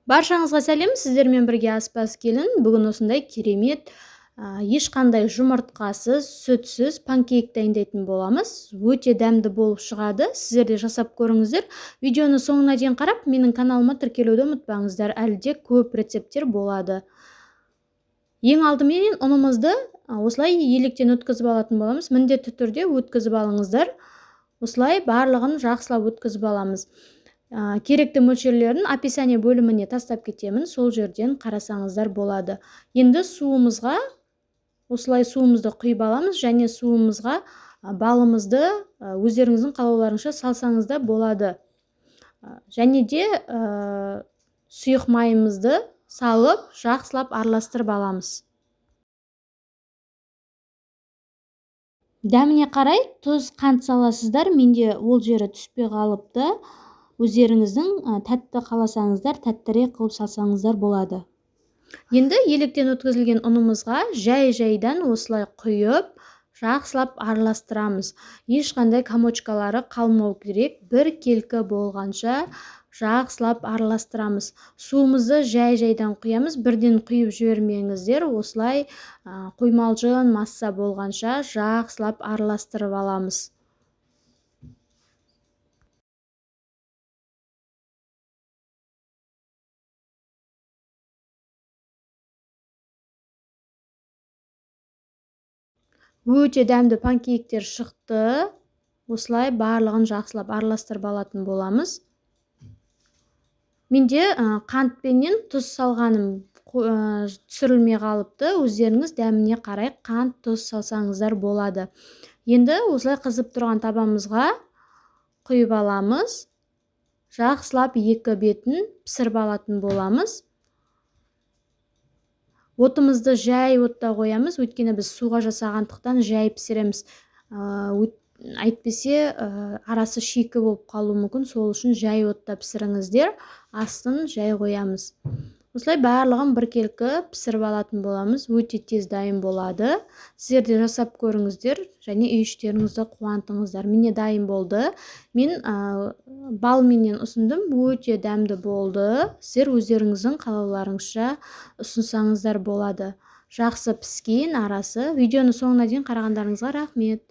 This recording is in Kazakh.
Баршаңызға сәлем, сіздермен бірге аспаз келін. Бүгін осындай керемет, ешқандай жұмыртқасыз, сүтсіз панкейк дайындайтын боламыз. Өте дәмді болып шығады. Сіздер де жасап көріңіздер. Видеоны соңына дейін қарап, менің каналыма тіркелуді ұмытпаңыздар. Әлі де көп рецепттер болады. Ең алдымен ұнымызды осылай електен өткізіп алатын боламыз. Міндетті түрде өткізіп алыңыздар. Осылай барлығын жақсылап өткізіп аламыз. Керекті мөлшерлерін описание бөліміне тастап кетемін, сол жерден қарасаңыздар болады. Енді суымызға осылай суымызды құйып аламыз және суымызға балымызды өздеріңіздің қалауларыңызша салсаңыз да болады. Және де сұйық майымызды салып, жақсылап араластырып аламыз. Дәміне қарай тұз, қант саласыздар. Менде ол жері түспей қалыпты. Өздеріңіздің тәтті қаласаңыздар, тәттірек қылып салсаңыздар болады. Енді електен өткізілген ұнымызға жай-жайдан осылай құйып, жақсылап араластырамыз. Ешқандай комочкалары қалмау керек. Бір келкі болғанша жақсылап араластырамыз. Суымызды жай-жайдан құямыз. Бірден құйып жібермеңіздер. Осылай қоймалжың масса болғанша жақсылап араластырып аламыз. Өте дәмді панкейктер шықты. Осылай барлығын жақсылап араластырып алатын боламыз. Менде қантпенен тұз салғаным түсірілмей қалыпты. Өздеріңіз дәміне қарай қант, тұз салсаңыздар болады. Енді осылай қызып тұрған табамызға құйып аламыз. Жақсылап екі бетін пісіріп алатын боламыз. Отымызды жай отта қоямыз, өйткені біз суға жасағандықтан жай пісіреміз. Әйтпесе арасы шикі болып қалуы мүмкін, сол үшін жай отта пісіріңіздер, астын жай қоямыз. Осылай барлығын бір келкі пісіріп алатын боламыз, өте тез дайын болады. Сіздер де жасап көріңіздер және үй іштеріңізді қуантыңыздар. Міне дайын болды. Мен балменен ұсындым, өте дәмді болды. Сіздер өздеріңіздің қалауларыңызша ұсынсаңыздар болады. Жақсы піскен арасы. Видеоны соңына дейін қарағандарыңызға рахмет.